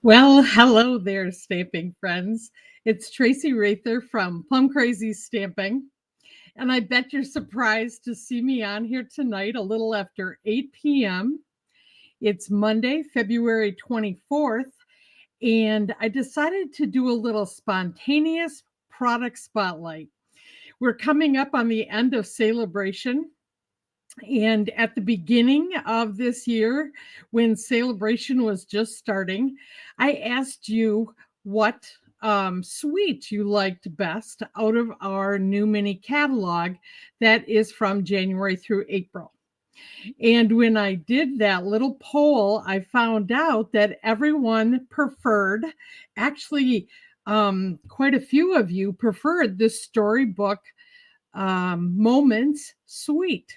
Well, hello there, stamping friends. It's Traci Raether from Plum Crazy Stamping, and I bet you're surprised to see me on here tonight a little after 8 p.m. It's Monday, February 24th, and I decided to do a little spontaneous product spotlight. We're coming up on the end of celebration. And at the beginning of this year, when celebration was just starting, I asked you what suite you liked best out of our new mini catalog that is from January through April. And when I did that little poll, I found out that everyone preferred, actually, quite a few of you preferred the Storybook Moments Suite.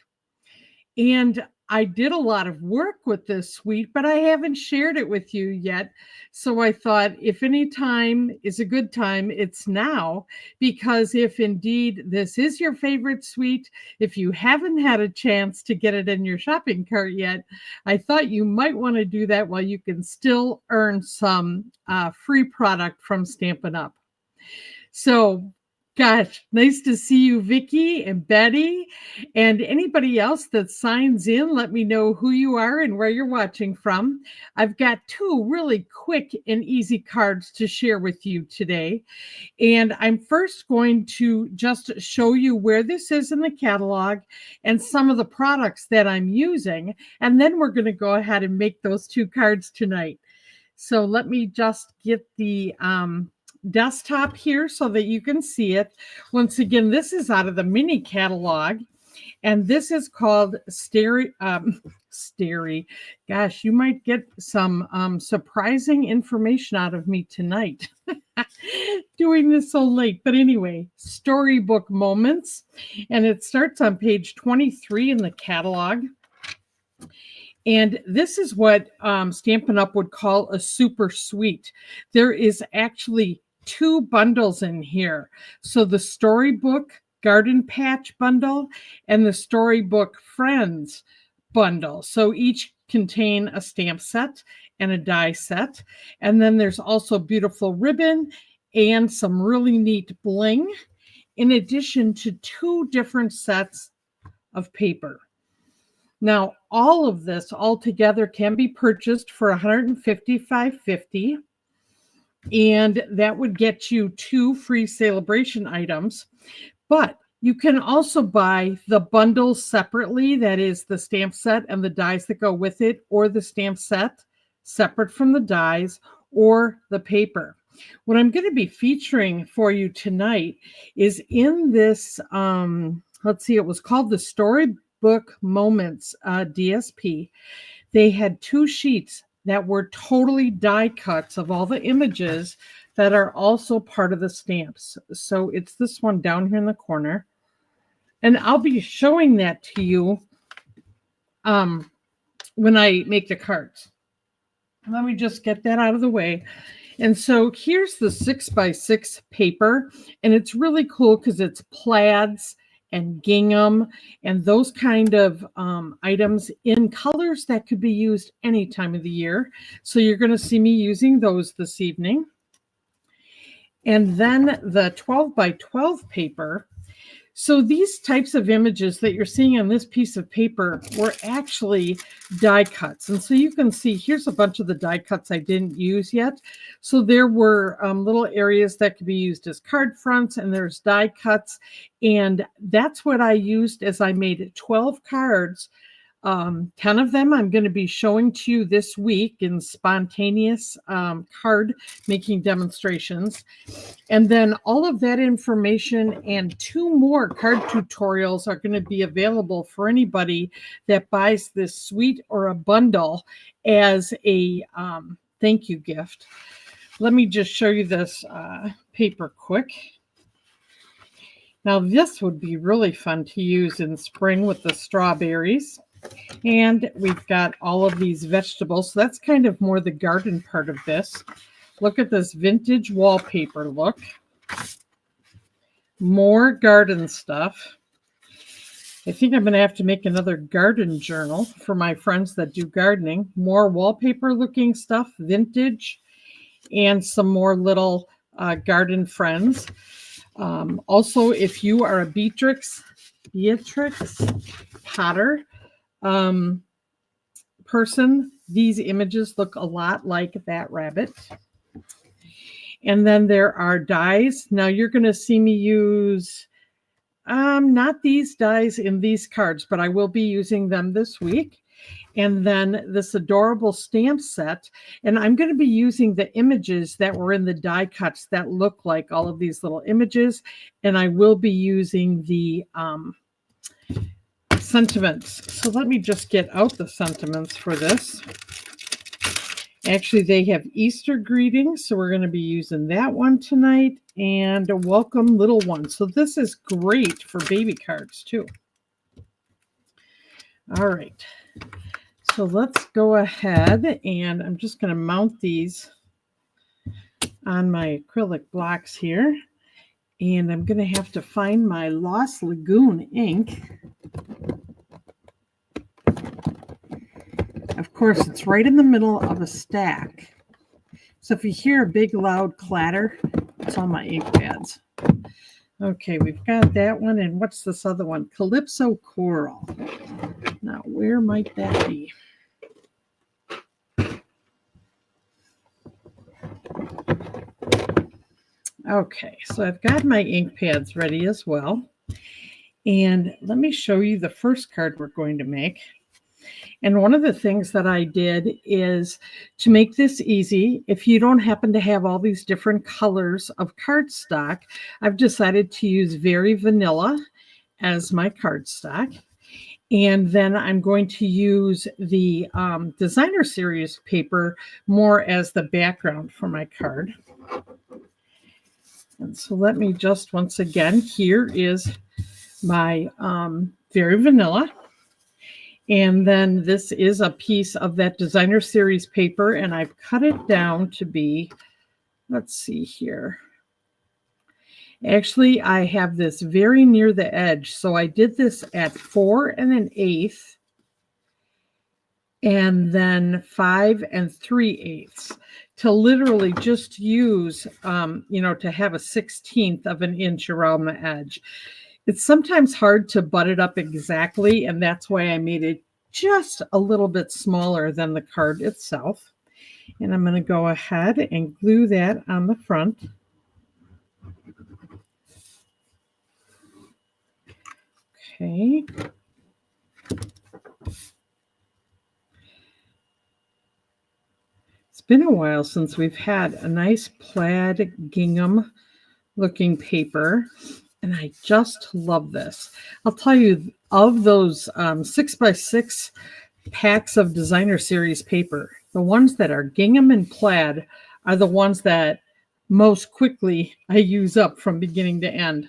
And I did a lot of work with this suite, but I haven't shared it with you yet. So I thought if any time is a good time, it's now, because if indeed this is your favorite suite, if you haven't had a chance to get it in your shopping cart yet, I thought you might want to do that while you can still earn some free product from Stampin' Up. So, gosh, nice to see you, Vicki and Betty, and anybody else that signs in. Let me know who you are and where you're watching from. I've got two really quick and easy cards to share with you today. And I'm first going to just show you where this is in the catalog and some of the products that I'm using. And then we're going to go ahead and make those two cards tonight. So let me just get the desktop here so that you can see it. Once again, this is out of the mini catalog, and this is called Gosh, you might get some surprising information out of me tonight doing this so late. But anyway, Storybook Moments, and it starts on page 23 in the catalog. And this is what Stampin' Up! Would call a super suite. There is actually two bundles in here. So the Storybook Garden Patch bundle and the Storybook Friends bundle. So each contain a stamp set and a die set. And then there's also beautiful ribbon and some really neat bling, in addition to two different sets of paper. Now, all of this altogether can be purchased for $155.50. And that would get you two free celebration items. But you can also buy the bundles separately. That is the stamp set and the dies that go with it, or the stamp set separate from the dies, or the paper. What I'm going to be featuring for you tonight is in this, let's see, it was called the Storybook Moments DSP. They had two sheets that were totally die cuts of all the images that are also part of the stamps. So it's this one down here in the corner. And I'll be showing that to you when I make the cards. Let me just get that out of the way. And so here's the 6x6 paper, and it's really cool because it's plaids and gingham and those kind of items in colors that could be used any time of the year. So you're going to see me using those this evening. And then the 12x12 paper. So these types of images that you're seeing on this piece of paper were actually die cuts. And so you can see here's a bunch of the die cuts I didn't use yet. So there were little areas that could be used as card fronts, and there's die cuts. And that's what I used as I made 12 cards. 10 of them I'm going to be showing to you this week in spontaneous card making demonstrations. And then all of that information and two more card tutorials are going to be available for anybody that buys this suite or a bundle as a thank you gift. Let me just show you this paper quick. Now this would be really fun to use in spring with the strawberries. And we've got all of these vegetables. So that's kind of more the garden part of this. Look at this vintage wallpaper look. More garden stuff. I think I'm going to have to make another garden journal for my friends that do gardening. More wallpaper looking stuff, vintage. and some more little garden friends. Also, if you are a Beatrix Potter person, these images look a lot like that rabbit. And then there are dies. Now you're going to see me use not these dies in these cards, but I will be using them this week. And then this adorable stamp set. And I'm going to be using the images that were in the die cuts that look like all of these little images. And I will be using the sentiments. So let me just get out the sentiments for this. Actually, they have Easter greetings, so we're going to be using that one tonight, and a welcome little one. So this is great for baby cards too. All right, so let's go ahead, and I'm just going to mount these on my acrylic blocks here, and I'm going to have to find my Lost Lagoon ink. Of course, it's right in the middle of a stack. So if you hear a big loud clatter, it's on my ink pads. Okay, we've got that one. And what's this other one? Calypso Coral. Now, where might that be? Okay, so I've got my ink pads ready as well. And let me show you the first card we're going to make. And one of the things that I did is to make this easy, if you don't happen to have all these different colors of cardstock, I've decided to use Very Vanilla as my cardstock. And then I'm going to use the designer series paper more as the background for my card. And so let me just, once again, here is my Very Vanilla. And then this is a piece of that designer series paper, and I've cut it down to be, let's see here. Actually, I have this very near the edge. So I did this at 4 1/8, and then 5 3/8 to literally just use, to have a 1/16 of an inch around the edge. It's sometimes hard to butt it up exactly, and that's why I made it just a little bit smaller than the card itself. And I'm going to go ahead and glue that on the front. Okay. It's been a while since we've had a nice plaid gingham looking paper. And I just love this. I'll tell you, of those 6x6 packs of designer series paper, the ones that are gingham and plaid are the ones that most quickly I use up from beginning to end.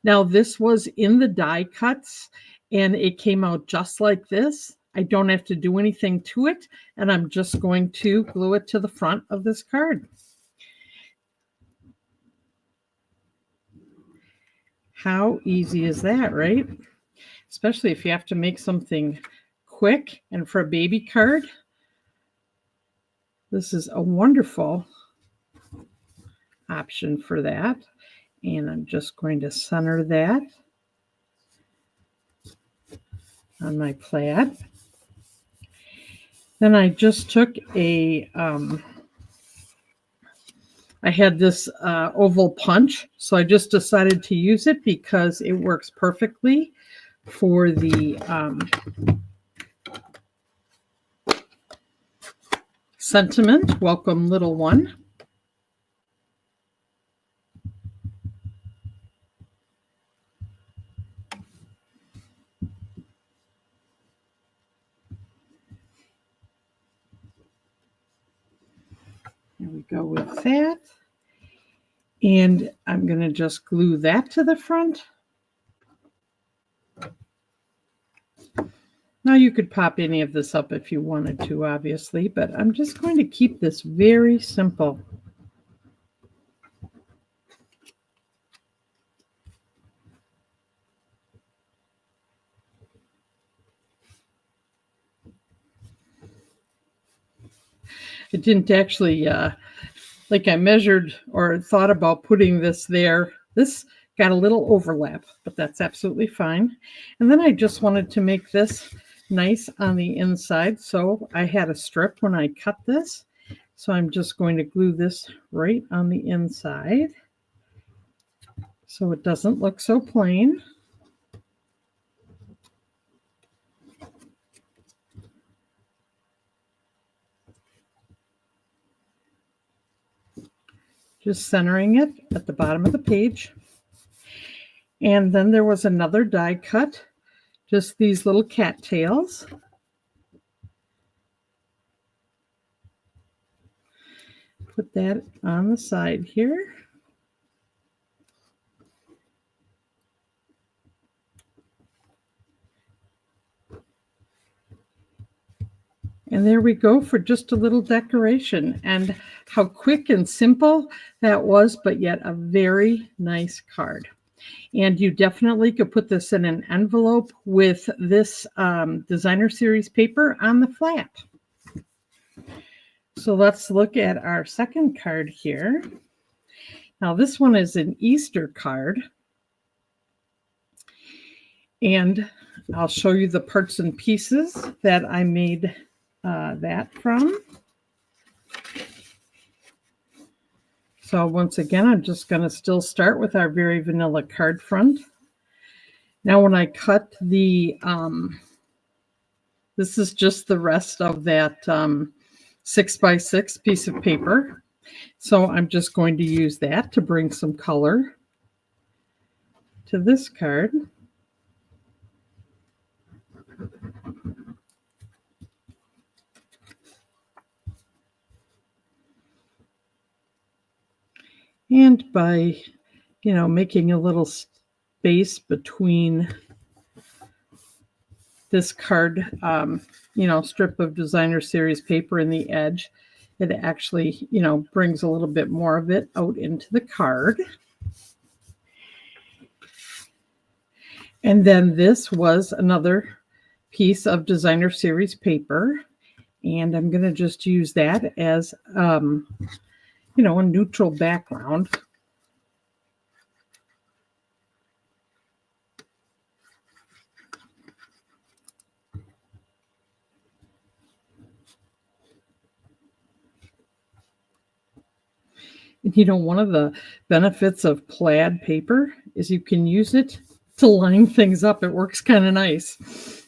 Now, this was in the die cuts, and it came out just like this. I don't have to do anything to it, and I'm just going to glue it to the front of this card. How easy is that, right? Especially if you have to make something quick, and for a baby card, this is a wonderful option for that. And I'm just going to center that on my plaid. Then I just took a I had this oval punch, so I just decided to use it because it works perfectly for the sentiment, welcome little one. There we go with that. And I'm going to just glue that to the front. Now you could pop any of this up if you wanted to, obviously, but I'm just going to keep this very simple. I didn't actually like I measured or thought about putting this there. This got a little overlap, but that's absolutely fine. And then I just wanted to make this nice on the inside. So I had a strip when I cut this. So I'm just going to glue this right on the inside so it doesn't look so plain. Just centering it at the bottom of the page. And then there was another die cut, just these little cattails. Put that on the side here. And there we go for just a little decoration. And how quick and simple that was, but yet a very nice card. And you definitely could put this in an envelope with this designer series paper on the flap. So let's look at our second card here. Now this one is an Easter card. And I'll show you the parts and pieces that I made that from. So once again, I'm just going to still start with our very vanilla card front. Now when I cut the, this is just the rest of that 6x6 piece of paper. So I'm just going to use that to bring some color to this card. And by, making a little space between this card, strip of designer series paper in the edge, it actually, brings a little bit more of it out into the card. And then this was another piece of designer series paper. And I'm going to just use that as, a neutral background. One of the benefits of plaid paper is you can use it to line things up. It works kind of nice.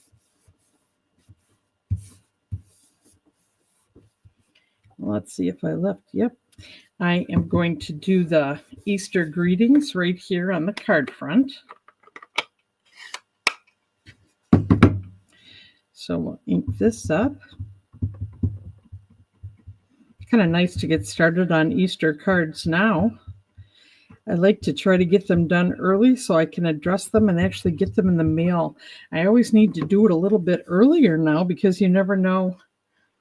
Let's see if I left. Yep. I am going to do the Easter greetings right here on the card front. So we'll ink this up. Kind of nice to get started on Easter cards now. I like to try to get them done early so I can address them and actually get them in the mail. I always need to do it a little bit earlier now because you never know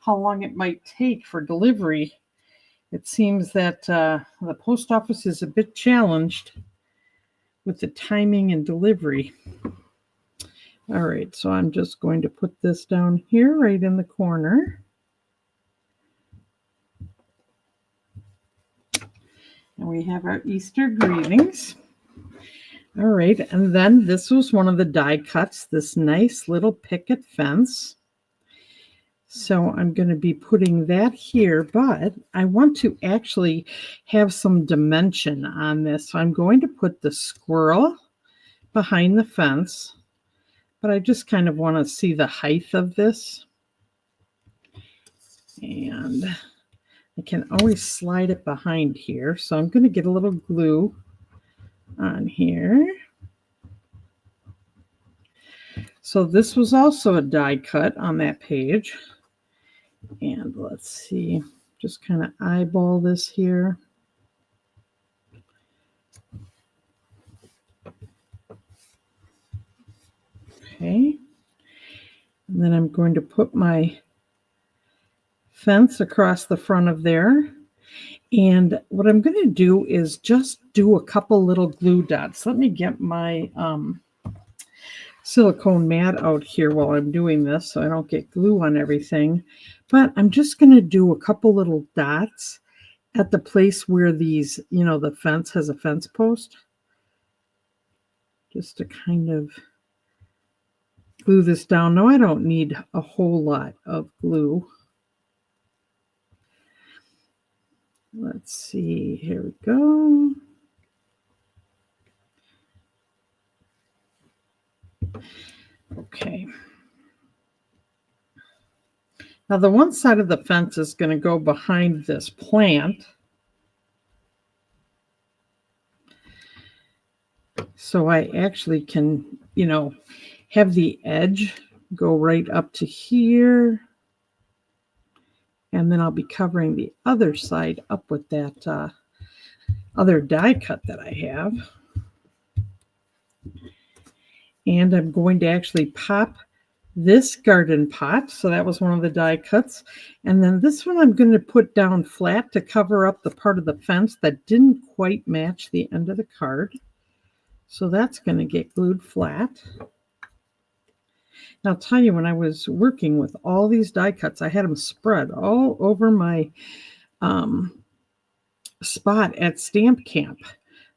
how long it might take for delivery. It seems that the post office is a bit challenged with the timing and delivery. All right, so I'm just going to put this down here right in the corner. And we have our Easter greetings. All right, and then this was one of the die cuts, this nice little picket fence. So I'm going to be putting that here, but I want to actually have some dimension on this. So I'm going to put the squirrel behind the fence, but I just kind of want to see the height of this. And I can always slide it behind here. So I'm going to get a little glue on here. So this was also a die cut on that page. And let's see, just kind of eyeball this here. Okay. And then I'm going to put my fence across the front of there. And what I'm going to do is just do a couple little glue dots. Let me get my silicone mat out here while I'm doing this so I don't get glue on everything. But I'm just going to do a couple little dots at the place where these, the fence has a fence post, just to kind of glue this down. No, I don't need a whole lot of glue. Let's see, here we go. Okay. Now the one side of the fence is going to go behind this plant. So I actually can, have the edge go right up to here. And then I'll be covering the other side up with that other die cut that I have. And I'm going to actually pop this garden pot. So that was one of the die cuts. And then this one I'm going to put down flat to cover up the part of the fence that didn't quite match the end of the card. So that's going to get glued flat. Now, I'll tell you, when I was working with all these die cuts, I had them spread all over my spot at Stamp Camp.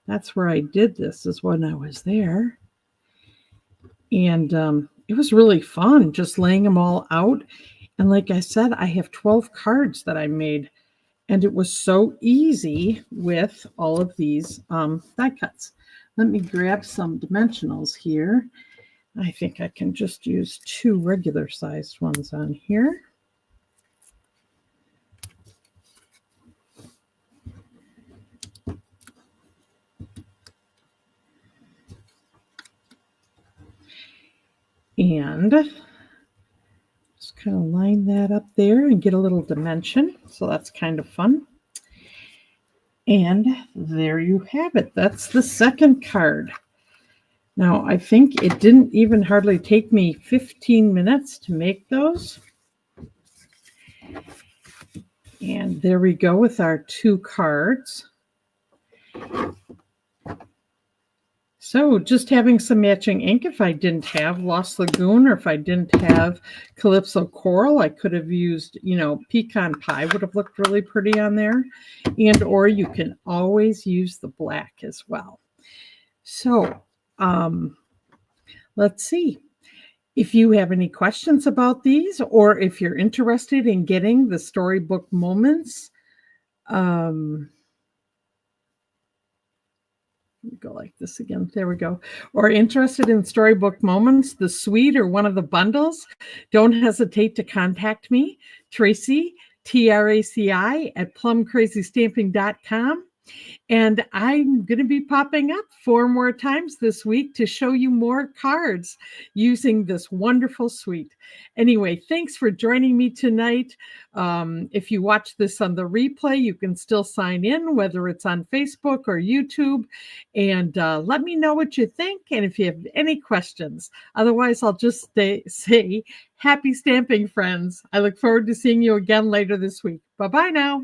That's where I did this, is when I was there. And it was really fun just laying them all out. And like I said, I have 12 cards that I made. And it was so easy with all of these die cuts. Let me grab some dimensionals here. I think I can just use 2 regular sized ones on here. And just kind of line that up there and get a little dimension. So that's kind of fun. And there you have it. That's the second card. Now, I think it didn't even hardly take me 15 minutes to make those. And there we go with our 2 cards. So just having some matching ink. If I didn't have Lost Lagoon, or if I didn't have Calypso Coral, I could have used, Pecan Pie would have looked really pretty on there. And or you can always use the black as well. So let's see. If you have any questions about these, or if you're interested in getting the Storybook Moments, go like this again. There we go. Or interested in Storybook Moments, the suite, or one of the bundles, don't hesitate to contact me, Traci, Traci, at plumcrazystamping.com. And I'm going to be popping up 4 more times this week to show you more cards using this wonderful suite. Anyway, thanks for joining me tonight. If you watch this on the replay, you can still sign in, whether it's on Facebook or YouTube. And let me know what you think and if you have any questions. Otherwise, I'll just say happy stamping, friends. I look forward to seeing you again later this week. Bye-bye now.